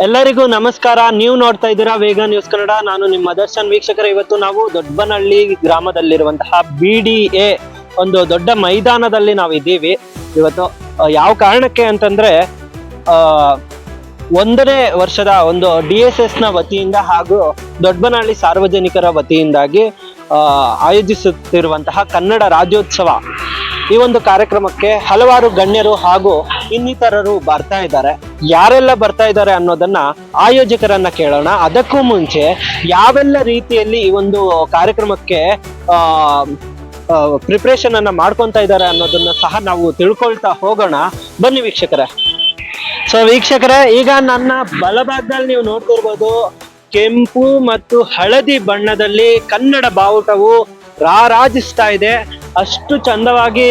ಎಲ್ಲರಿಗೂ ನಮಸ್ಕಾರ. ನೀವು ನೋಡ್ತಾ ಇದ್ದೀರಾ ವೇಗ ನ್ಯೂಸ್ ಕನ್ನಡ. ನಾನು ನಿಮ್ಮ ದರ್ಶನ್. ವೀಕ್ಷಕರ, ಇವತ್ತು ನಾವು ದೊಡ್ಡಬನಹಳ್ಳಿ ಗ್ರಾಮದಲ್ಲಿರುವಂತಹ BDA ಒಂದು ದೊಡ್ಡ ಮೈದಾನದಲ್ಲಿ ನಾವು ಇದ್ದೀವಿ. ಇವತ್ತು ಯಾವ ಕಾರಣಕ್ಕೆ ಅಂತಂದ್ರೆ 1ನೇ ವರ್ಷದ ಒಂದು DSS ನ ವತಿಯಿಂದ ಹಾಗೂ ದೊಡ್ಡಬನಹಳ್ಳಿ ಸಾರ್ವಜನಿಕರ ವತಿಯಿಂದಾಗಿ ಆಯೋಜಿಸುತ್ತಿರುವಂತಹ ಕನ್ನಡ ರಾಜ್ಯೋತ್ಸವ ಈ ಒಂದು ಕಾರ್ಯಕ್ರಮಕ್ಕೆ ಹಲವಾರು ಗಣ್ಯರು ಹಾಗೂ ಇನ್ನಿತರರು ಬರ್ತಾ ಇದ್ದಾರೆ. ಯಾರೆಲ್ಲ ಬರ್ತಾ ಇದ್ದಾರೆ ಅನ್ನೋದನ್ನ ಆಯೋಜಕರನ್ನ ಕೇಳೋಣ. ಅದಕ್ಕೂ ಮುಂಚೆ ಯಾವೆಲ್ಲ ರೀತಿಯಲ್ಲಿ ಈ ಒಂದು ಕಾರ್ಯಕ್ರಮಕ್ಕೆ ಪ್ರಿಪ್ರೇಷನ್ ಅನ್ನ ಮಾಡ್ಕೊಂತ ಇದ್ದಾರೆ ಅನ್ನೋದನ್ನ ಸಹ ನಾವು ತಿಳ್ಕೊಳ್ತಾ ಹೋಗೋಣ. ಬನ್ನಿ ವೀಕ್ಷಕರೇ. ಸೊ ವೀಕ್ಷಕರೇ, ಈಗ ನನ್ನ ಬಲಭಾಗದಲ್ಲಿ ನೀವು ನೋಡ್ತಿರ್ಬೋದು, ಕೆಂಪು ಮತ್ತು ಹಳದಿ ಬಣ್ಣದಲ್ಲಿ ಕನ್ನಡ ಬಾವುಟವು ರಾರಾಜಿಸ್ತಾ ಇದೆ. ಅಷ್ಟು ಚಂದವಾಗಿ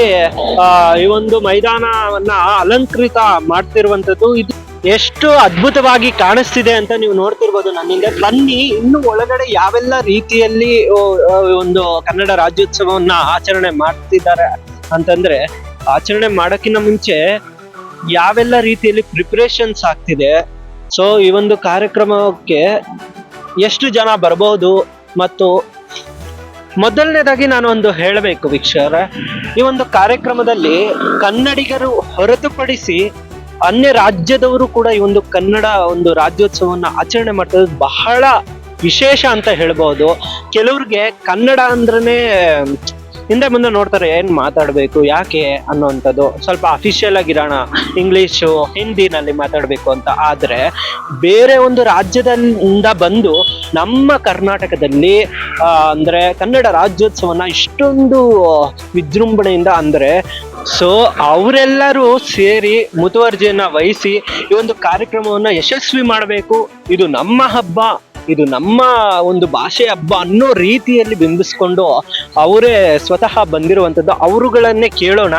ಈ ಒಂದು ಮೈದಾನವನ್ನ ಅಲಂಕೃತ ಮಾಡ್ತಿರುವಂತದ್ದು ಇದು ಎಷ್ಟು ಅದ್ಭುತವಾಗಿ ಕಾಣಿಸ್ತಿದೆ ಅಂತ ನೀವು ನೋಡ್ತಿರ್ಬೋದು ನನ್ನಿಂದ. ಬನ್ನಿ, ಇನ್ನು ಒಳಗಡೆ ಯಾವೆಲ್ಲ ರೀತಿಯಲ್ಲಿ ಒಂದು ಕನ್ನಡ ರಾಜ್ಯೋತ್ಸವವನ್ನ ಆಚರಣೆ ಮಾಡ್ತಿದ್ದಾರೆ ಅಂತಂದ್ರೆ, ಆಚರಣೆ ಮಾಡೋಕ್ಕಿಂತ ಮುಂಚೆ ಯಾವೆಲ್ಲ ರೀತಿಯಲ್ಲಿ ಪ್ರಿಪರೇಷನ್ಸ್ ಆಗ್ತಿದೆ, ಸೊ ಈ ಒಂದು ಕಾರ್ಯಕ್ರಮಕ್ಕೆ ಎಷ್ಟು ಜನ ಬರ್ಬೋದು, ಮತ್ತು ಮೊದಲನೇದಾಗಿ ನಾನು ಒಂದು ಹೇಳಬೇಕು ವೀಕ್ಷಕರೇ, ಈ ಒಂದು ಕಾರ್ಯಕ್ರಮದಲ್ಲಿ ಕನ್ನಡಿಗರು ಹೊರತುಪಡಿಸಿ ಅನ್ಯ ರಾಜ್ಯದವರು ಕೂಡ ಈ ಒಂದು ಕನ್ನಡ ಒಂದು ರಾಜ್ಯೋತ್ಸವವನ್ನ ಆಚರಣೆ ಮಾಡ್ತಿರೋದು ಬಹಳ ವಿಶೇಷ ಅಂತ ಹೇಳ್ಬೋದು. ಕೆಲವ್ರಿಗೆ ಕನ್ನಡ ಅಂದ್ರೇ ಹಿಂದೆ ಮುಂದೆ ನೋಡ್ತಾರೆ, ಏನ್ ಮಾತಾಡ್ಬೇಕು ಯಾಕೆ ಅನ್ನೋಂಥದ್ದು, ಸ್ವಲ್ಪ ಅಫಿಷಿಯಲ್ ಆಗಿರೋಣ, ಇಂಗ್ಲಿಷು ಹಿಂದಿನಲ್ಲಿ ಮಾತಾಡ್ಬೇಕು ಅಂತ. ಆದ್ರೆ ಬೇರೆ ಒಂದು ರಾಜ್ಯದಿಂದ ಬಂದು ನಮ್ಮ ಕರ್ನಾಟಕದಲ್ಲಿ ಅಂದ್ರೆ ಕನ್ನಡ ರಾಜ್ಯೋತ್ಸವನ ಇಷ್ಟೊಂದು ವಿಜೃಂಭಣೆಯಿಂದ ಅಂದ್ರೆ, ಸೊ ಅವರೆಲ್ಲರೂ ಸೇರಿ ಮುತುವರ್ಜಿಯನ್ನ ವಹಿಸಿ ಈ ಒಂದು ಕಾರ್ಯಕ್ರಮವನ್ನ ಯಶಸ್ವಿ ಮಾಡಬೇಕು. ಇದು ನಮ್ಮ ಹಬ್ಬ, ಇದು ನಮ್ಮ ಒಂದು ಭಾಷೆ ಹಬ್ಬ ಅನ್ನೋ ರೀತಿಯಲ್ಲಿ ಬಿಂಬಿಸ್ಕೊಂಡು ಅವರೇ ಸ್ವತಃ ಬಂದಿರುವಂಥದ್ದು. ಅವರುಗಳನ್ನೇ ಕೇಳೋಣ,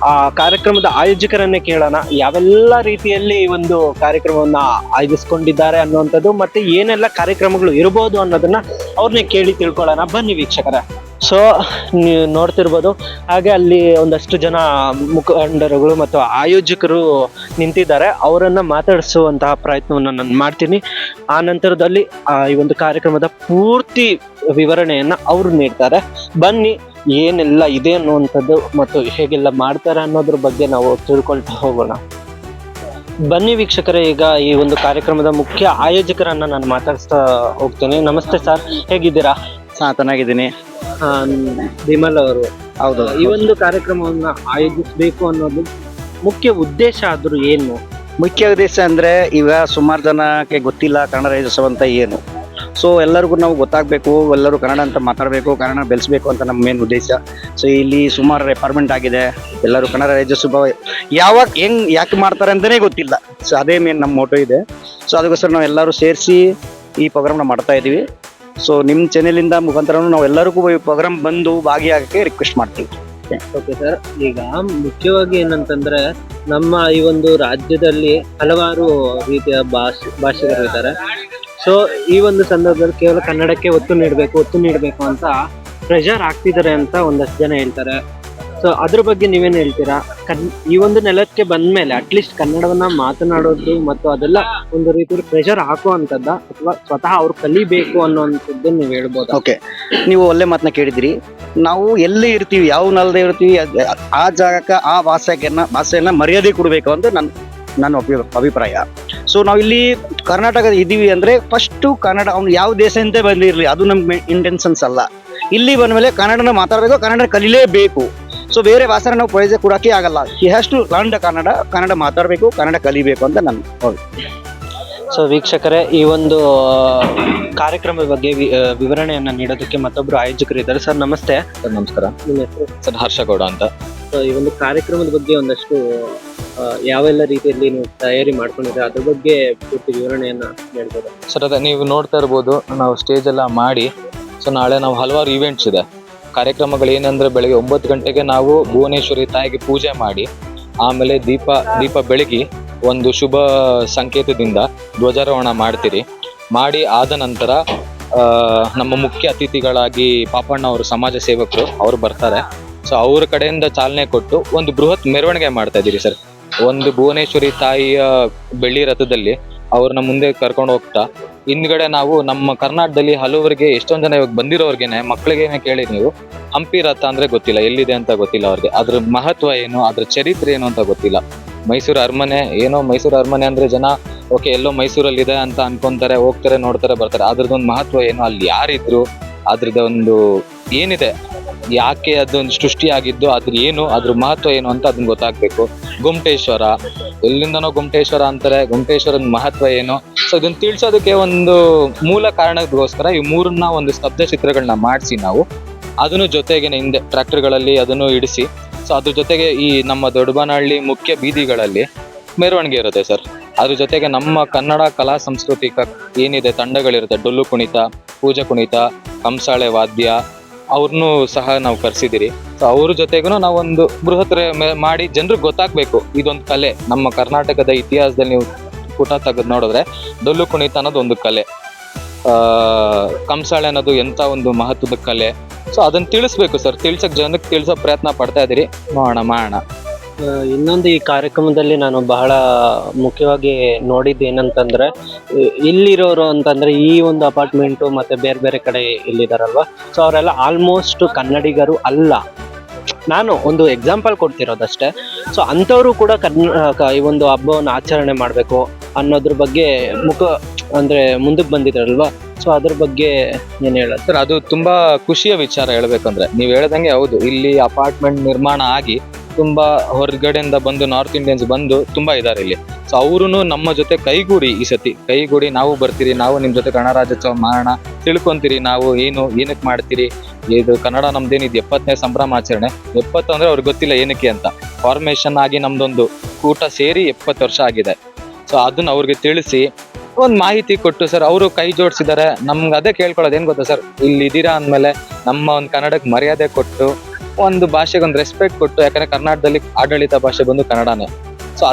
ಆ ಕಾರ್ಯಕ್ರಮದ ಆಯೋಜಕರನ್ನೇ ಕೇಳೋಣ, ಯಾವೆಲ್ಲ ರೀತಿಯಲ್ಲಿ ಈ ಒಂದು ಕಾರ್ಯಕ್ರಮವನ್ನ ಆಯೋಜಿಸ್ಕೊಂಡಿದ್ದಾರೆ ಅನ್ನುವಂಥದ್ದು, ಮತ್ತೆ ಏನೆಲ್ಲ ಕಾರ್ಯಕ್ರಮಗಳು ಇರ್ಬೋದು ಅನ್ನೋದನ್ನ ಅವ್ರನ್ನೇ ಕೇಳಿ ತಿಳ್ಕೊಳ್ಳೋಣ. ಬನ್ನಿ ವೀಕ್ಷಕರೇ. ಸೊ ನೀವು ನೋಡ್ತಿರ್ಬೋದು, ಹಾಗೆ ಅಲ್ಲಿ ಒಂದಷ್ಟು ಜನ ಮುಖಂಡರುಗಳು ಮತ್ತು ಆಯೋಜಕರು ನಿಂತಿದ್ದಾರೆ. ಅವರನ್ನ ಮಾತಾಡಿಸುವಂತಹ ಪ್ರಯತ್ನವನ್ನು ನಾನು ಮಾಡ್ತೀನಿ. ಆ ನಂತರದಲ್ಲಿ ಈ ಒಂದು ಕಾರ್ಯಕ್ರಮದ ಪೂರ್ತಿ ವಿವರಣೆಯನ್ನ ಅವರು ನೀಡ್ತಾರೆ. ಬನ್ನಿ, ಏನೆಲ್ಲ ಇದೆ ಅನ್ನುವಂಥದ್ದು ಮತ್ತು ಹೇಗೆಲ್ಲ ಮಾಡ್ತಾರೆ ಅನ್ನೋದ್ರ ಬಗ್ಗೆ ನಾವು ತಿಳ್ಕೊಳ್ತಾ ಹೋಗೋಣ. ಬನ್ನಿ ವೀಕ್ಷಕರೇ, ಈಗ ಈ ಒಂದು ಕಾರ್ಯಕ್ರಮದ ಮುಖ್ಯ ಆಯೋಜಕರನ್ನ ನಾನು ಮಾತಾಡಿಸ್ತಾ ಹೋಗ್ತೇನೆ. ನಮಸ್ತೆ ಸರ್, ಹೇಗಿದ್ದೀರಾ? ಚೆನ್ನಾಗಿದ್ದೀನಿ. ವಿಮಲ್ ಅವರು. ಹೌದು. ಈ ಒಂದು ಕಾರ್ಯಕ್ರಮವನ್ನ ಆಯೋಜಿಸಬೇಕು ಅನ್ನೋದು ಮುಖ್ಯ ಉದ್ದೇಶ ಆದ್ರೂ ಏನು? ಮುಖ್ಯ ಉದ್ದೇಶ ಅಂದ್ರೆ, ಈಗ ಸುಮಾರು ಜನಕ್ಕೆ ಗೊತ್ತಿಲ್ಲ ಕನ್ನಡ ರಾಜ್ಯೋತ್ಸವ ಅಂತ ಏನು. ಸೊ ಎಲ್ಲರಿಗೂ ನಾವು ಗೊತ್ತಾಗಬೇಕು, ಎಲ್ಲರೂ ಕನ್ನಡ ಅಂತ ಮಾತಾಡಬೇಕು, ಕನ್ನಡ ಬೆಳೆಸಬೇಕು ಅಂತ ನಮ್ಮ ಮೇನ್ ಉದ್ದೇಶ. ಸೊ ಇಲ್ಲಿ ಸುಮಾರು ರೆಫರ್ಮೆಂಟ್ ಆಗಿದೆ, ಎಲ್ಲರೂ ಕನ್ನಡ ರಾಜ್ಯೋತ್ಸವ ಯಾವಾಗ ಯಾಕೆ ಮಾಡ್ತಾರೆ ಅಂತಲೇ ಗೊತ್ತಿಲ್ಲ. ಸೊ ಅದೇ ಮೇನ್ ನಮ್ಮ ಮೋಟೋ ಇದೆ. ಸೊ ಅದಕ್ಕೋಸ್ಕರ ನಾವು ಎಲ್ಲರೂ ಸೇರಿಸಿ ಈ ಪ್ರೋಗ್ರಾಮ್ನ ಮಾಡ್ತಾ ಇದ್ದೀವಿ. ಸೊ ನಿಮ್ಮ ಚಾನೆಲಿಂದ ಮುಖಾಂತರ ನಾವು ಎಲ್ಲರಿಗೂ ಈ ಪ್ರೋಗ್ರಾಮ್ ಬಂದು ಭಾಗಿಯಾಗಕ್ಕೆ ರಿಕ್ವೆಸ್ಟ್ ಮಾಡ್ತೀವಿ. ಓಕೆ ಸರ್, ಈಗ ಮುಖ್ಯವಾಗಿ ಏನಂತಂದ್ರೆ, ನಮ್ಮ ಈ ಒಂದು ರಾಜ್ಯದಲ್ಲಿ ಹಲವಾರು ರೀತಿಯ ಭಾಷಿಗರು ಇದ್ದಾರೆ. ಸೊ ಈ ಒಂದು ಸಂದರ್ಭದಲ್ಲಿ ಕೇವಲ ಕನ್ನಡಕ್ಕೆ ಒತ್ತು ನೀಡಬೇಕು ಅಂತ ಪ್ರೆಷರ್ ಆಗ್ತಿದ್ದಾರೆ ಅಂತ ಒಂದಷ್ಟು ಜನ ಹೇಳ್ತಾರೆ. ಸೊ ಅದ್ರ ಬಗ್ಗೆ ನೀವೇನು ಹೇಳ್ತೀರಾ? ಈ ಒಂದು ನೆಲಕ್ಕೆ ಬಂದ್ಮೇಲೆ ಅಟ್ಲೀಸ್ಟ್ ಕನ್ನಡವನ್ನ ಮಾತನಾಡೋದು ಮತ್ತು ಅದೆಲ್ಲ ಒಂದು ರೀತಿಯಲ್ಲಿ ಪ್ರೆಷರ್ ಹಾಕುವಂಥದ್ದ, ಅಥವಾ ಸ್ವತಃ ಅವ್ರು ಕಲಿಬೇಕು ಅನ್ನೋಂಥದ್ದು ನೀವು ಹೇಳ್ಬೋದು? ಓಕೆ, ನೀವು ಒಳ್ಳೆ ಮಾತನ್ನ ಕೇಳಿದಿರಿ. ನಾವು ಎಲ್ಲಿ ಇರ್ತೀವಿ, ಯಾವ ನೆಲದಲ್ಲಿ ಇರ್ತೀವಿ, ಆ ಜಾಗಕ್ಕೆ ಆ ಭಾಷೆಯನ್ನ ಮರ್ಯಾದೆ ಕೊಡಬೇಕು ಅಂತ ನನ್ನ ಅಭಿಪ್ರಾಯ. ಸೊ ನಾವು ಇಲ್ಲಿ ಕರ್ನಾಟಕದ ಇದ್ದೀವಿ ಅಂದ್ರೆ ಫಸ್ಟು ಕನ್ನಡ, ಅವ್ನು ಯಾವ ದೇಶದಿಂದ ಬಂದಿರಲಿ, ಅದು ನಮ್ಗೆ ಇಂಟೆನ್ಷನ್ಸ್ ಅಲ್ಲ. ಇಲ್ಲಿ ಬಂದ್ಮೇಲೆ ಕನ್ನಡನ ಮಾತಾಡಬೇಕು, ಕನ್ನಡ ಕಲಿಲೇಬೇಕು. ಸೊ ಬೇರೆ ಭಾಷೆ ನಾವು ಪ್ರೈಸ್ ಕೊಡೋಕೆ ಆಗಲ್ಲ. He has to learn the Kannada ಮಾತಾಡಬೇಕು, ಕನ್ನಡ ಕಲಿಬೇಕು ಅಂತ ನನ್ನ ಹೌದು. ಸೊ ವೀಕ್ಷಕರೇ, ಈ ಒಂದು ಕಾರ್ಯಕ್ರಮದ ಬಗ್ಗೆ ವಿವರಣೆಯನ್ನ ನೀಡೋದಕ್ಕೆ ಮತ್ತೊಬ್ರು ಆಯೋಜಕರು ಇದ್ದಾರೆ. ಸರ್ ನಮಸ್ತೆ. ಸರ್ ನಮಸ್ಕಾರ. ನಿಮ್ಮ ಹೆಸರು? ಸರ್ ಹರ್ಷಗೌಡ ಅಂತ. ಸೊ ಈ ಒಂದು ಕಾರ್ಯಕ್ರಮದ ಬಗ್ಗೆ ಒಂದಷ್ಟು ಯಾವೆಲ್ಲ ರೀತಿಯಲ್ಲಿ ನೀವು ತಯಾರಿ ಮಾಡ್ಕೊಂಡಿದ್ರೆ ಅದ್ರ ಬಗ್ಗೆ ಪೂರ್ತಿ ವಿವರಣೆಯನ್ನ ಹೇಳ್ಬೋದು? ಸರ್ ಅದೇ ನೀವು ನೋಡ್ತಾ ಇರ್ಬೋದು, ನಾವು ಸ್ಟೇಜ್ ಎಲ್ಲ ಮಾಡಿ, ಸೊ ನಾಳೆ ನಾವು ಹಲವಾರು ಇವೆಂಟ್ಸ್ ಇದೆ. ಕಾರ್ಯಕ್ರಮಗಳು ಏನಂದ್ರೆ, ಬೆಳಗ್ಗೆ 9 ಗಂಟೆಗೆ ನಾವು ಭುವನೇಶ್ವರಿ ತಾಯಿಗೆ ಪೂಜೆ ಮಾಡಿ, ಆಮೇಲೆ ದೀಪ ಬೆಳಗಿ ಒಂದು ಶುಭ ಸಂಕೇತದಿಂದ ಧ್ವಜಾರೋಹಣ ಮಾಡಿ ಆದ ನಂತರ ನಮ್ಮ ಮುಖ್ಯ ಅತಿಥಿಗಳಾಗಿ ಪಾಪಣ್ಣ ಅವರು, ಸಮಾಜ ಸೇವಕರು, ಅವರು ಬರ್ತಾರೆ. ಸೊ ಅವ್ರ ಕಡೆಯಿಂದ ಚಾಲನೆ ಕೊಟ್ಟು ಒಂದು ಬೃಹತ್ ಮೆರವಣಿಗೆ ಮಾಡ್ತಾ ಇದ್ದೀರಿ ಸರ್. ಒಂದು ಭುವನೇಶ್ವರಿ ತಾಯಿಯ ಬೆಳ್ಳಿ ರಥದಲ್ಲಿ ಅವ್ರನ್ನ ಮುಂದೆ ಕರ್ಕೊಂಡು ಹೋಗ್ತಾ ಹಿಂದ್ಗಡೆ ನಾವು ನಮ್ಮ ಕರ್ನಾಟಕದಲ್ಲಿ ಹಲವರಿಗೆ ಎಷ್ಟೊಂದ್ ಜನ ಇವಾಗ ಬಂದಿರೋರ್ಗೆನೆ ಮಕ್ಕಳಿಗೇನೆ ಕೇಳಿ ನೀವು ಹಂಪಿ ರಥ ಅಂದ್ರೆ ಗೊತ್ತಿಲ್ಲ, ಎಲ್ಲಿದೆ ಅಂತ ಗೊತ್ತಿಲ್ಲ ಅವ್ರಿಗೆ, ಅದ್ರ ಮಹತ್ವ ಏನು, ಅದ್ರ ಚರಿತ್ರೆ ಏನು ಅಂತ ಗೊತ್ತಿಲ್ಲ. ಮೈಸೂರು ಅರಮನೆ ಏನೋ, ಮೈಸೂರು ಅರಮನೆ ಅಂದ್ರೆ ಜನ ಓಕೆ ಎಲ್ಲೋ ಮೈಸೂರಲ್ಲಿ ಇದೆ ಅಂತ ಅನ್ಕೊಂತಾರೆ, ಹೋಗ್ತಾರೆ, ನೋಡ್ತಾರೆ, ಬರ್ತಾರೆ. ಅದ್ರದ್ದೊಂದು ಮಹತ್ವ ಏನು, ಅಲ್ಲಿ ಯಾರಿದ್ರು, ಅದ್ರದ್ದೊಂದು ಏನಿದೆ, ಯಾಕೆ ಅದೊಂದು ಸೃಷ್ಟಿಯಾಗಿದ್ದು, ಅದ್ರ ಏನು, ಅದ್ರ ಮಹತ್ವ ಏನು ಅಂತ ಅದನ್ನ ಗೊತ್ತಾಗ್ಬೇಕು. ಗುಮ್ಟೇಶ್ವರ, ಎಲ್ಲಿಂದನೋ ಗುಮ್ಟೇಶ್ವರ ಅಂತಾರೆ, ಗುಮ್ಟೇಶ್ವರದ ಮಹತ್ವ ಏನು, ಸೊ ಇದನ್ನ ತಿಳ್ಸೋದಕ್ಕೆ ಒಂದು ಮೂಲ ಕಾರಣಕ್ಕೋಸ್ಕರ ಈ ಮೂರನ್ನ ಒಂದು ಸ್ತಬ್ಧ ಚಿತ್ರಗಳನ್ನ ಮಾಡಿಸಿ ನಾವು ಅದನ್ನು ಜೊತೆಗೇನೆ ಹಿಂದೆ ಟ್ರ್ಯಾಕ್ಟರ್ಗಳಲ್ಲಿ ಅದನ್ನು ಇಡಿಸಿ, ಸೊ ಅದ್ರ ಜೊತೆಗೆ ಈ ನಮ್ಮ ದೊಡ್ಡಬನಹಳ್ಳಿ ಮುಖ್ಯ ಬೀದಿಗಳಲ್ಲಿ ಮೆರವಣಿಗೆ ಇರುತ್ತೆ ಸರ್. ಅದ್ರ ಜೊತೆಗೆ ನಮ್ಮ ಕನ್ನಡ ಕಲಾ ಸಾಂಸ್ಕೃತಿಕ ಏನಿದೆ ತಂಡಗಳಿರುತ್ತೆ, ಡೊಳ್ಳು ಕುಣಿತ, ಪೂಜಾ ಕುಣಿತ, ಕಂಸಾಳೆ ವಾದ್ಯ, ಅವ್ರನ್ನೂ ಸಹ ನಾವು ಕರೆಸಿದಿರಿ. ಸೊ ಅವ್ರ ಜೊತೆಗೂ ನಾವೊಂದು ಬೃಹತ್ ಮಾಡಿ ಜನರಿಗೆ ಗೊತ್ತಾಗ್ಬೇಕು ಇದೊಂದು ಕಲೆ. ನಮ್ಮ ಕರ್ನಾಟಕದ ಇತಿಹಾಸದಲ್ಲಿ ನೀವು ಪುಟ ತೆಗೆದು ನೋಡಿದ್ರೆ ಡೊಳ್ಳು ಕುಣಿತ ಅನ್ನೋದು ಒಂದು ಕಲೆ, ಕಂಸಾಳೆ ಅನ್ನೋದು ಎಂತ ಒಂದು ಮಹತ್ವದ ಕಲೆ. ಸೊ ಅದನ್ನ ತಿಳಿಸ್ಬೇಕು ಸರ್, ಜನಕ್ಕೆ ತಿಳಿಸೋ ಪ್ರಯತ್ನ ಪಡ್ತಾ ಇದೀರಿ, ಮಾಡೋಣ. ಇನ್ನೊಂದು ಈ ಕಾರ್ಯಕ್ರಮದಲ್ಲಿ ನಾನು ಬಹಳ ಮುಖ್ಯವಾಗಿ ನೋಡಿದ್ದು ಏನಂತಂದ್ರೆ, ಇಲ್ಲಿರೋರು ಅಂತಂದ್ರೆ ಈ ಒಂದು ಅಪಾರ್ಟ್ಮೆಂಟು ಮತ್ತೆ ಬೇರೆ ಬೇರೆ ಕಡೆ ಇಲ್ಲಿದಾರಲ್ವಾ, ಸೊ ಅವರೆಲ್ಲ ಆಲ್ಮೋಸ್ಟ್ ಕನ್ನಡಿಗರು ಅಲ್ಲ. ನಾನು ಒಂದು ಎಕ್ಸಾಂಪಲ್ ಕೊಡ್ತಿರೋದಷ್ಟೇ. ಸೊ ಅಂಥವ್ರು ಕೂಡ ಈ ಒಂದು ಹಬ್ಬವನ್ನು ಆಚರಣೆ ಮಾಡಬೇಕು ಅನ್ನೋದ್ರ ಬಗ್ಗೆ ಮುಂದಕ್ಕೆ ಬಂದಿದ್ರಲ್ವಾ, ಸೊ ಅದ್ರ ಬಗ್ಗೆ ಏನ್ ಹೇಳೋದು ಸರ್? ಅದು ತುಂಬಾ ಖುಷಿಯ ವಿಚಾರ ಹೇಳ್ಬೇಕಂದ್ರೆ, ನೀವು ಹೇಳ್ದಂಗೆ ಹೌದು, ಇಲ್ಲಿ ಅಪಾರ್ಟ್ಮೆಂಟ್ ನಿರ್ಮಾಣ ಆಗಿ ತುಂಬಾ ಹೊರಗಡೆಯಿಂದ ಬಂದು ನಾರ್ತ್ ಇಂಡಿಯನ್ಸ್ ಬಂದು ತುಂಬಾ ಇದಾರೆ ಇಲ್ಲಿ. ಸೊ ಅವ್ರು ನಮ್ಮ ಜೊತೆ ಕೈಗೂಡಿ ಈ ಸತಿ ಕೈಗೂಡಿ ನಾವು ಬರ್ತೀರಿ, ನಾವು ನಿಮ್ ಜೊತೆ ಗಣರಾಜ್ಯೋತ್ಸವ ಮಾಡೋಣ, ತಿಳ್ಕೊಂತೀರಿ ನಾವು ಏನಕ್ಕೆ ಮಾಡ್ತೀರಿ, ಇದು ಕನ್ನಡ ನಮ್ದೇನಿದ್ 70ನೇ ಸಂಭ್ರಮಾಚರಣೆ. 70 ಅಂದ್ರೆ ಅವ್ರಿಗೆ ಗೊತ್ತಿಲ್ಲ ಏನಕ್ಕೆ ಅಂತ. ಫಾರ್ಮೇಶನ್ ಆಗಿ ನಮ್ದೊಂದು ಕೂಟ ಸೇರಿ 70 ವರ್ಷ ಆಗಿದೆ. ಸೊ ಅದನ್ನ ಅವ್ರಿಗೆ ತಿಳಿಸಿ ಒಂದ್ ಮಾಹಿತಿ ಕೊಟ್ಟು ಸರ್, ಅವರು ಕೈ ಜೋಡಿಸಿದ್ದಾರೆ. ನಮ್ಗೆ ಅದೇ ಕೇಳ್ಕೊಳ್ಳೋದು ಏನ್ ಗೊತ್ತಾ ಸರ್, ಇಲ್ಲಿ ಇದೀರಾ ಅಂದ್ಮೇಲೆ ನಮ್ಮ ಒಂದು ಕನ್ನಡಕ್ಕೆ ಮರ್ಯಾದೆ ಕೊಟ್ಟು, ಒಂದು ಭಾಷೆಗೆ ಒಂದು ರೆಸ್ಪೆಕ್ಟ್ ಕೊಟ್ಟು, ಯಾಕಂದ್ರೆ ಕರ್ನಾಟಕದಲ್ಲಿ ಆಡಳಿತ ಭಾಷೆ ಬಂದು ಕನ್ನಡನೇ. ಸೊ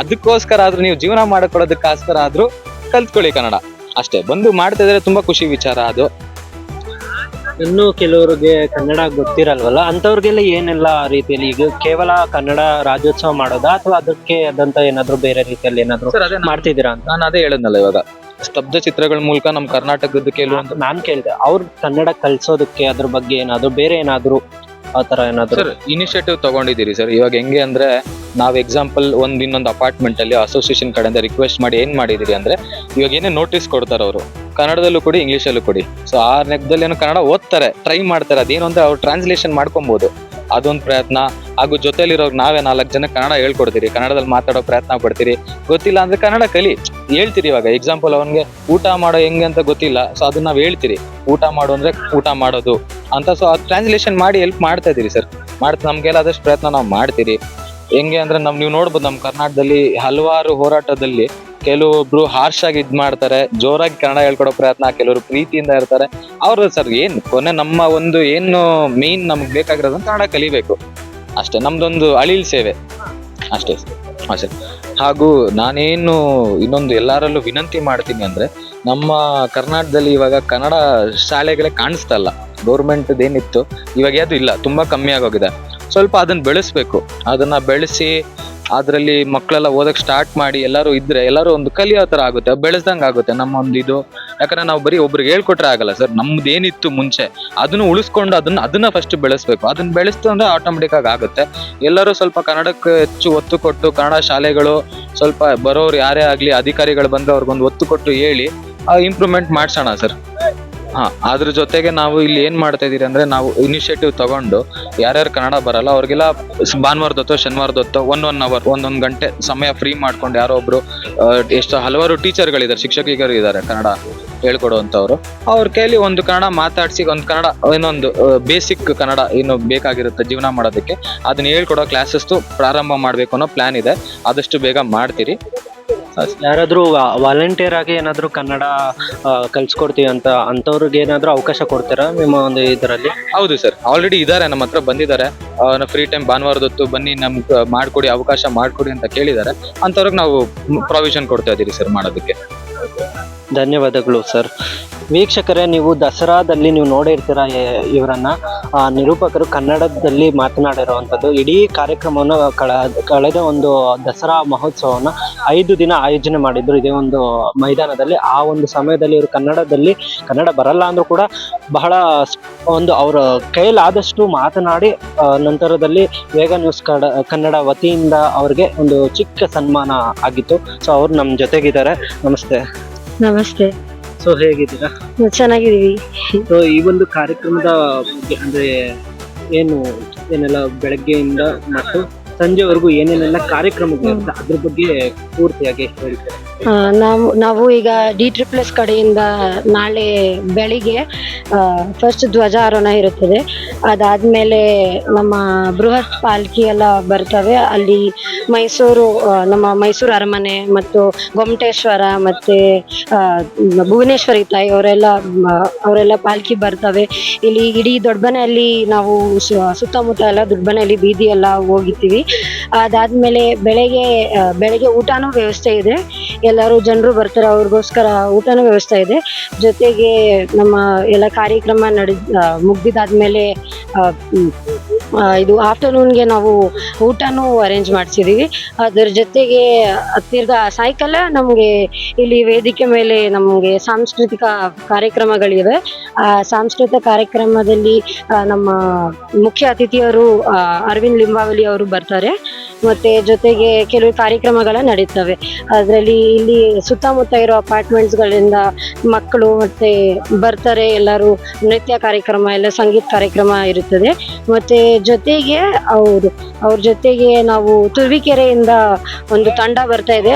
ಅದಕ್ಕೋಸ್ಕರ ಆದ್ರೂ ನೀವು ಜೀವನ ಮಾಡ್ಕೊಳ್ಳೋದಕ್ಕೋಸ್ಕರ ಆದ್ರೂ ಕಲ್ತ್ಕೊಳ್ಳಿ ಕನ್ನಡ ಅಷ್ಟೇ. ಬಂದು ಮಾಡ್ತಾ ಇದ್ರೆ ತುಂಬಾ ಖುಷಿ ವಿಚಾರ ಅದು. ಇನ್ನು ಕೆಲವರಿಗೆ ಕನ್ನಡ ಗೊತ್ತಿರಲ್ವಲ್ಲ, ಅಂಥವ್ರಿಗೆಲ್ಲ ಏನೆಲ್ಲ ರೀತಿಯಲ್ಲಿ, ಈಗ ಕೇವಲ ಕನ್ನಡ ರಾಜ್ಯೋತ್ಸವ ಮಾಡೋದಾ ಅಥವಾ ಅದಕ್ಕೆ ಆದಂತ ಏನಾದ್ರು ಬೇರೆ ರೀತಿಯಲ್ಲಿ ಏನಾದ್ರು ಮಾಡ್ತಿದ್ದೀರಾ ಅಂತ? ನಾನು ಅದೇ ಹೇಳದ್ನಲ್ಲ ಇವಾಗ, ಸ್ತಬ್ಧ ಚಿತ್ರಗಳ ಮೂಲಕ ನಮ್ಮ ಕರ್ನಾಟಕದ ಕೆಲವೊಂದು ನಾನ್ ಕೇಳಿದೆ, ಅವ್ರ ಕನ್ನಡ ಕಲ್ಸೋದಕ್ಕೆ ಅದ್ರ ಬಗ್ಗೆ ಏನಾದ್ರು ಬೇರೆ ಏನಾದ್ರು ಆ ತರ ಏನಾದ್ರು ಸರ್ ಇನಿಷಿಯೇಟಿವ್ ತಗೊಂಡಿದ್ದೀರಿ ಸರ್. ಇವಾಗ ಹೆಂಗೆ ಅಂದ್ರೆ, ನಾವ್ ಎಕ್ಸಾಂಪಲ್ ಇನ್ನೊಂದು ಅಪಾರ್ಟ್ಮೆಂಟ್ ಅಲ್ಲಿ ಅಸೋಸಿಯೇಷನ್ ಕಡೆಯಿಂದ ರಿಕ್ವೆಸ್ಟ್ ಮಾಡಿ ಏನ್ ಮಾಡಿದಿರಿ ಅಂದ್ರೆ, ಇವಾಗ ಏನೇ ನೋಟಿಸ್ ಕೊಡ್ತಾರೆ ಅವರು, ಕನ್ನಡದಲ್ಲೂ ಕೊಡಿ, ಇಂಗ್ಲಿಷಲ್ಲೂ ಕೊಡಿ. ಸೊ ಆ ನೆಕ್ದಲ್ಲಿ ಏನೋ ಕನ್ನಡ ಓದ್ತಾರೆ, ಟ್ರೈ ಮಾಡ್ತಾರೆ, ಅದೇನು ಅಂದ್ರೆ ಅವ್ರು ಟ್ರಾನ್ಸ್ಲೇಷನ್ ಮಾಡ್ಕೊಬಹುದು, ಅದೊಂದು ಪ್ರಯತ್ನ. ಹಾಗೂ ಜೊತೆಲಿರೋರು ನಾವೇ 4 ಜನ ಕನ್ನಡ ಹೇಳ್ಕೊಡ್ತೀರಿ, ಕನ್ನಡದಲ್ಲಿ ಮಾತಾಡೋ ಪ್ರಯತ್ನ ಪಡ್ತೀರಿ. ಗೊತ್ತಿಲ್ಲ ಅಂದ್ರೆ ಕನ್ನಡ ಕಲಿ ಹೇಳ್ತೀರಿ. ಇವಾಗ ಎಕ್ಸಾಂಪಲ್ ಅವನ್ಗೆ ಊಟ ಮಾಡೋ ಹೆಂಗೆ ಅಂತ ಗೊತ್ತಿಲ್ಲ, ಸೊ ಅದನ್ನ ನಾವ್ ಹೇಳ್ತೀರಿ, ಊಟ ಮಾಡು ಅಂದ್ರೆ ಊಟ ಮಾಡೋದು ಅಂತ. ಸೊ ಅದು ಟ್ರಾನ್ಸ್ಲೇಷನ್ ಮಾಡಿ ಹೆಲ್ಪ್ ಮಾಡ್ತಾ ಇದೀರಿ ಸರ್. ನಮ್ಗೆಲ್ಲಾದಷ್ಟು ಪ್ರಯತ್ನ ನಾವು ಮಾಡ್ತೀರಿ. ಹೆಂಗೆ ಅಂದ್ರೆ ನೀವು ನೋಡ್ಬೋದು, ನಮ್ಮ ಕರ್ನಾಟಕದಲ್ಲಿ ಹಲವಾರು ಹೋರಾಟದಲ್ಲಿ ಕೆಲವೊಬ್ರು ಹಾರ್ಶ್ ಆಗಿ ಮಾಡ್ತಾರೆ, ಜೋರಾಗಿ ಕನ್ನಡ ಹೇಳ್ಕೊಡೋ ಪ್ರಯತ್ನ, ಕೆಲವರು ಪ್ರೀತಿಯಿಂದ ಇರ್ತಾರೆ. ಅವ್ರು ಸರ್ ಕೊನೆ ನಮ್ಮ ಒಂದು ಏನು ಮೇನ್ ನಮ್ಗೆ ಬೇಕಾಗಿರೋದು ಕನ್ನಡ ಕಲಿಬೇಕು ಅಷ್ಟೇ. ನಮ್ದೊಂದು ಅಳಿಲ್ ಸೇವೆ ಅಷ್ಟೇ ಸರ್. ಹಾಗೂ ನಾನೇನು ಇನ್ನೊಂದು ಎಲ್ಲರಲ್ಲೂ ವಿನಂತಿ ಮಾಡ್ತೀನಿ ಅಂದ್ರೆ, ನಮ್ಮ ಕರ್ನಾಟಕದಲ್ಲಿ ಇವಾಗ ಕನ್ನಡ ಶಾಲೆಗಳೇ ಕಾಣಿಸ್ತಾ ಇಲ್ಲ. ಗೌರ್ಮೆಂಟ್ ಏನಿತ್ತು ಇವಾಗ ಅದು ಇಲ್ಲ, ತುಂಬಾ ಕಮ್ಮಿ ಆಗೋಗಿದೆ. ಸ್ವಲ್ಪ ಅದನ್ನ ಬೆಳೆಸ್ಬೇಕು. ಅದನ್ನ ಬೆಳೆಸಿ ಅದ್ರಲ್ಲಿ ಮಕ್ಕಳೆಲ್ಲ ಓದಕ್ ಸ್ಟಾರ್ಟ್ ಮಾಡಿ ಎಲ್ಲರೂ ಇದ್ರೆ ಎಲ್ಲರೂ ಒಂದು ಕಲಿಯೋ ತರ ಆಗುತ್ತೆ, ಬೆಳೆಸ್ದಂಗ ಆಗುತ್ತೆ ನಮ್ಮ ಒಂದು ಇದು. ಯಾಕಂದ್ರೆ ನಾವು ಬರೀ ಒಬ್ರಿಗೆ ಹೇಳ್ಕೊಟ್ರೆ ಆಗಲ್ಲ ಸರ್. ನಮ್ದು ಏನಿತ್ತು ಮುಂಚೆ ಅದನ್ನು ಉಳಿಸ್ಕೊಂಡು ಅದನ್ನ ಫಸ್ಟ್ ಬೆಳೆಸ್ಬೇಕು. ಅದನ್ನ ಬೆಳೆಸ್ತು ಅಂದ್ರೆ ಆಟೋಮೆಟಿಕ್ ಆಗುತ್ತೆ. ಎಲ್ಲರೂ ಸ್ವಲ್ಪ ಕನ್ನಡಕ್ಕೆ ಹೆಚ್ಚು ಒತ್ತು ಕೊಟ್ಟು, ಕನ್ನಡ ಶಾಲೆಗಳು ಸ್ವಲ್ಪ ಬರೋರು ಯಾರೇ ಆಗ್ಲಿ, ಅಧಿಕಾರಿಗಳು ಬಂದ್ರೆ ಅವ್ರಿಗೊಂದು ಒತ್ತು ಕೊಟ್ಟು ಹೇಳಿ ಇಂಪ್ರೂವ್ಮೆಂಟ್ ಮಾಡ್ಸೋಣ ಸರ್. ಅದ್ರ ಜೊತೆಗೆ ನಾವು ಇಲ್ಲಿ ಏನ್ ಮಾಡ್ತಾ ಇದೀರಿ ಅಂದ್ರೆ, ನಾವು ಇನಿಷಿಯೇಟಿವ್ ತಗೊಂಡು ಯಾರ್ಯಾರು ಕನ್ನಡ ಬರಲ್ಲ ಅವ್ರಿಗೆಲ್ಲ ಭಾನುವಾರದೊತ್ತೋ ಶನಿವಾರದೊತ್ತೋ 1 ಅವರ್ 1 ಗಂಟೆ ಸಮಯ ಫ್ರೀ ಮಾಡ್ಕೊಂಡು, ಯಾರೋ ಒಬ್ರು ಎಷ್ಟು ಹಲವಾರು ಟೀಚರ್ಗಳಿದ್ದಾರೆ, ಶಿಕ್ಷಕಿಗರು ಇದ್ದಾರೆ ಕನ್ನಡ ಹೇಳ್ಕೊಡುವಂತವ್ರು, ಅವ್ರ ಕೈಲಿ ಒಂದು ಕನ್ನಡ ಮಾತಾಡ್ಸಿ, ಒಂದು ಕನ್ನಡ ಇನ್ನೊಂದು ಬೇಸಿಕ್ ಕನ್ನಡ ಏನು ಬೇಕಾಗಿರುತ್ತೆ ಜೀವನ ಮಾಡೋದಕ್ಕೆ, ಅದನ್ನ ಹೇಳ್ಕೊಡೋ ಕ್ಲಾಸಸ್ ಪ್ರಾರಂಭ ಮಾಡ್ಬೇಕು ಅನ್ನೋ ಪ್ಲಾನ್ ಇದೆ. ಆದಷ್ಟು ಬೇಗ ಮಾಡ್ತೀರಿ. ಯಾರಾದ್ರೂ ವಾಲಂಟಿಯರ್ ಆಗಿ ಏನಾದ್ರು ಕನ್ನಡ ಕಲ್ಸ್ಕೊಡ್ತೀವಿ ಅಂತವ್ರಿಗೆ ಏನಾದ್ರು ಅವಕಾಶ ಕೊಡ್ತೀರಾ ನಿಮ್ಮ ಒಂದು ಇದರಲ್ಲಿ? ಹೌದು ಸರ್, ಆಲ್ರೆಡಿ ಇದಾರೆ, ನಮ್ಮ ಹತ್ರ ಬಂದಿದ್ದಾರೆ. ಫ್ರೀ ಟೈಮ್ ಭಾನುವಾರದೊತ್ತು ಬನ್ನಿ ನಮ್ಗೆ ಮಾಡ್ಕೊಡಿ, ಅವಕಾಶ ಮಾಡ್ಕೊಡಿ ಅಂತ ಕೇಳಿದ್ದಾರೆ. ಅಂತವ್ರಿಗೆ ನಾವು ಪ್ರಾವಿಷನ್ ಕೊಡ್ತಾ ಇದೀರಿ ಸರ್ ಮಾಡೋದಕ್ಕೆ. ಧನ್ಯವಾದಗಳು ಸರ್. ವೀಕ್ಷಕರೇ, ನೀವು ದಸರಾದಲ್ಲಿ ನೀವು ನೋಡಿರ್ತೀರ ಇವರನ್ನ. ನಿರೂಪಕರು ಕನ್ನಡದಲ್ಲಿ ಮಾತನಾಡಿರುವಂಥದ್ದು. ಇಡೀ ಕಾರ್ಯಕ್ರಮವನ್ನು ಕಳೆದ ಒಂದು ದಸರಾ ಮಹೋತ್ಸವವನ್ನು 5 ದಿನ ಆಯೋಜನೆ ಮಾಡಿದ್ರು ಇದೇ ಒಂದು ಮೈದಾನದಲ್ಲಿ. ಆ ಒಂದು ಸಮಯದಲ್ಲಿ ಇವರು ಕನ್ನಡ ಬರಲ್ಲ ಅಂದ್ರೂ ಕೂಡ ಬಹಳ ಒಂದು ಅವರ ಕೈಲಾದಷ್ಟು ಮಾತನಾಡಿ ನಂತರದಲ್ಲಿ ವೇಗ ನ್ಯೂಸ್ ಕನ್ನಡ ವತಿಯಿಂದ ಅವ್ರಿಗೆ ಒಂದು ಚಿಕ್ಕ ಸನ್ಮಾನ ಆಗಿತ್ತು. ಸೊ ಅವ್ರು ನಮ್ಮ ಜೊತೆಗಿದ್ದಾರೆ. ನಮಸ್ತೆ. ನಮಸ್ತೆ. ಸೊ ಹೇಗಿದ್ದೀರಾ? ಚೆನ್ನಾಗಿದ್ದೀವಿ. ಸೊ ಈ ಒಂದು ಕಾರ್ಯಕ್ರಮದ ಬಗ್ಗೆ ಅಂದ್ರೆ ಏನೆಲ್ಲ ಬೆಳಗ್ಗೆಯಿಂದ ಮತ್ತು ಸಂಜೆವರೆಗೂ ಏನೇನೆಲ್ಲ ಕಾರ್ಯಕ್ರಮಗಳಿರುತ್ತೆ ಅದ್ರ ಬಗ್ಗೆ ಪೂರ್ತಿಯಾಗಿ ಹೇಳ್ತಾರೆ. ನಾವು ಈಗ DSSS ಕಡೆಯಿಂದ ನಾಳೆ ಬೆಳಿಗ್ಗೆ ಫಸ್ಟ್ ಧ್ವಜಾರೋಹಣ ಇರುತ್ತದೆ. ಅದಾದ್ಮೇಲೆ ನಮ್ಮ ಬೃಹತ್ ಪಾಲ್ಕಿ ಎಲ್ಲ ಬರ್ತವೆ. ಅಲ್ಲಿ ನಮ್ಮ ಮೈಸೂರು ಅರಮನೆ ಮತ್ತು ಗೊಮ್ಮಟೇಶ್ವರ ಮತ್ತೆ ಭುವನೇಶ್ವರಿ ತಾಯಿ ಅವರೆಲ್ಲ ಪಾಲ್ಕಿ ಬರ್ತವೆ. ಇಲ್ಲಿ ಇಡೀ ದೊಡ್ಡಮನೆಯಲ್ಲಿ ನಾವು ಸುತ್ತಮುತ್ತ ಎಲ್ಲ ದೊಡ್ಡಮನೆಯಲ್ಲಿ ಬೀದಿ ಎಲ್ಲ ಹೋಗಿರ್ತೀವಿ. ಅದಾದ್ಮೇಲೆ ಬೆಳಗ್ಗೆ ಊಟನೂ ವ್ಯವಸ್ಥೆ ಇದೆ. ಎಲ್ಲರೂ ಜನರು ಬರ್ತಾರೆ, ಅವ್ರಿಗೋಸ್ಕರ ಊಟನೂ ವ್ಯವಸ್ಥೆ ಇದೆ. ಜೊತೆಗೆ ನಮ್ಮ ಎಲ್ಲ ಕಾರ್ಯಕ್ರಮ ಮುಗ್ದಿದಾದ್ಮೇಲೆ ಇದು ಆಫ್ಟರ್ನೂನ್ಗೆ ನಾವು ಊಟನೂ ಅರೇಂಜ್ ಮಾಡಿಸಿದೀವಿ. ಅದರ ಜೊತೆಗೆ ತಿರ್ಗಾ ಸಾಯಂಕಾಲ ನಮಗೆ ಇಲ್ಲಿ ವೇದಿಕೆ ಮೇಲೆ ನಮಗೆ ಸಾಂಸ್ಕೃತಿಕ ಕಾರ್ಯಕ್ರಮಗಳಿವೆ. ಆ ಸಾಂಸ್ಕೃತಿಕ ಕಾರ್ಯಕ್ರಮದಲ್ಲಿ ನಮ್ಮ ಮುಖ್ಯ ಅತಿಥಿಯರು ಅರವಿಂದ್ ಲಿಂಬಾವಳಿ ಅವರು ಬರ್ತಾರೆ. ಮತ್ತೆ ಜೊತೆಗೆ ಕೆಲವು ಕಾರ್ಯಕ್ರಮಗಳ ನಡೀತವೆ. ಅದರಲ್ಲಿ ಇಲ್ಲಿ ಸುತ್ತಮುತ್ತ ಇರೋ ಅಪಾರ್ಟ್ಮೆಂಟ್ಸ್ಗಳಿಂದ ಮಕ್ಕಳು ಮತ್ತೆ ಬರ್ತಾರೆ. ಎಲ್ಲರೂ ನೃತ್ಯ ಕಾರ್ಯಕ್ರಮ ಎಲ್ಲ ಸಂಗೀತ ಕಾರ್ಯಕ್ರಮ ಇರುತ್ತದೆ. ಮತ್ತೆ ಜೊತೆಗೆ ಅವ್ರ ಜೊತೆಗೆ ನಾವು ತುರುವೇಕೆರೆಯಿಂದ ಒಂದು ತಂಡ ಬರ್ತಾ ಇದೆ.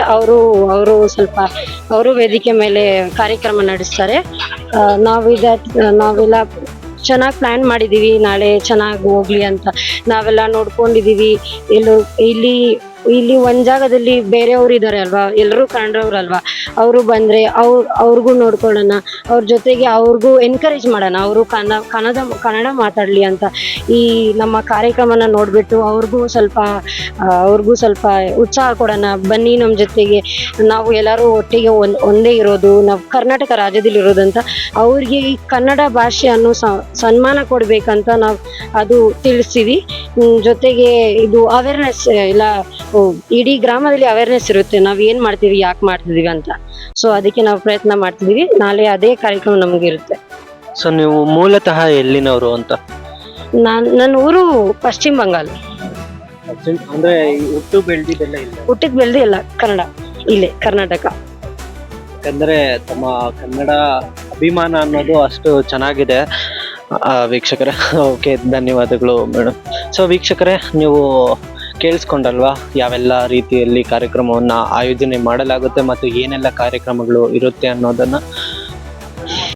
ಅವರು ವೇದಿಕೆ ಮೇಲೆ ಕಾರ್ಯಕ್ರಮ ನಡೆಸ್ತಾರೆ. ನಾವೆಲ್ಲ ಚೆನ್ನಾಗಿ ಪ್ಲಾನ್ ಮಾಡಿದೀವಿ. ನಾಳೆ ಚೆನ್ನಾಗಿ ಹೋಗ್ಲಿ ಅಂತ ನಾವೆಲ್ಲ ನೋಡ್ಕೊಂಡಿದೀವಿ. ಇಲ್ಲಿ ಒಂದ್ ಜಾಗದಲ್ಲಿ ಬೇರೆಯವ್ರು ಇದ್ದಾರೆ ಅಲ್ವಾ, ಎಲ್ಲರೂ ಕನ್ನಡವ್ರಲ್ವಾ, ಅವರು ಬಂದ್ರೆ ಅವ್ರಿಗೂ ನೋಡ್ಕೊಳ್ಳೋಣ, ಅವ್ರ ಜೊತೆಗೆ ಅವ್ರಿಗೂ ಎನ್ಕರೇಜ್ ಮಾಡೋಣ, ಅವರು ಕನ್ನಡ ಮಾತಾಡ್ಲಿ ಅಂತ. ಈ ನಮ್ಮ ಕಾರ್ಯಕ್ರಮನ ನೋಡ್ಬಿಟ್ಟು ಅವ್ರಿಗೂ ಸ್ವಲ್ಪ ಉತ್ಸಾಹ ಕೊಡೋಣ. ಬನ್ನಿ ನಮ್ಮ ಜೊತೆಗೆ, ನಾವು ಎಲ್ಲರೂ ಒಟ್ಟಿಗೆ ಒಂದೇ ಇರೋದು, ನಾವು ಕರ್ನಾಟಕ ರಾಜ್ಯದಲ್ಲಿ ಇರೋದಂತ ಅವ್ರಿಗೆ ಈ ಕನ್ನಡ ಭಾಷೆಯನ್ನು ಸನ್ಮಾನ ಕೊಡ್ಬೇಕಂತ ನಾವು ಅದು ತಿಳಿಸ್ತೀವಿ. ಜೊತೆಗೆ ಇದು ಅವೇರ್ನೆಸ್ ಎಲ್ಲ ಇಡೀ ಗ್ರಾಮದಲ್ಲಿ ಅವೇರ್ನೆಸ್ ಇರುತ್ತೆ, ನಾವ್ ಏನ್ ಮಾಡ್ತೀವಿ, ಯಾಕೆ ಮಾಡ್ತಿದೀವಿ ಅಂತ. ಸೊ ಅದಕ್ಕೆ ನಾವು ಪ್ರಯತ್ನ ಮಾಡ್ತಿದೀವಿ. ನಾಳೆ ಅದೇ ಕಾರ್ಯಕ್ರಮ ನಮ್ಗೆ ಇರುತ್ತೆ. ಸೊ ನೀವು ಮೂಲತಃ ಎಲ್ಲಿನವರು ಅಂತ? ನನ್ನ ಊರು ಪಶ್ಚಿಮ ಬಂಗಾಳ. ಅಂದ್ರೆ ಹುಟ್ಟಿದ್ ಬೆಳೆದಿ ಎಲ್ಲ ಕನ್ನಡ, ಇಲ್ಲೇ ಕರ್ನಾಟಕ. ಯಾಕಂದ್ರೆ ತಮ್ಮ ಕನ್ನಡ ಅಭಿಮಾನ ಅನ್ನೋದು ಅಷ್ಟು ಚೆನ್ನಾಗಿದೆ ವೀಕ್ಷಕರೇ. ಓಕೆ, ಧನ್ಯವಾದಗಳು ಮೇಡಮ್. ಸೊ ವೀಕ್ಷಕರೇ, ನೀವು ಕೇಳಿಸ್ಕೊಂಡಲ್ವಾ ಯಾವೆಲ್ಲ ರೀತಿಯಲ್ಲಿ ಕಾರ್ಯಕ್ರಮವನ್ನು ಆಯೋಜನೆ ಮಾಡಲಾಗುತ್ತೆ ಮತ್ತು ಏನೆಲ್ಲ ಕಾರ್ಯಕ್ರಮಗಳು ಇರುತ್ತೆ ಅನ್ನೋದನ್ನು.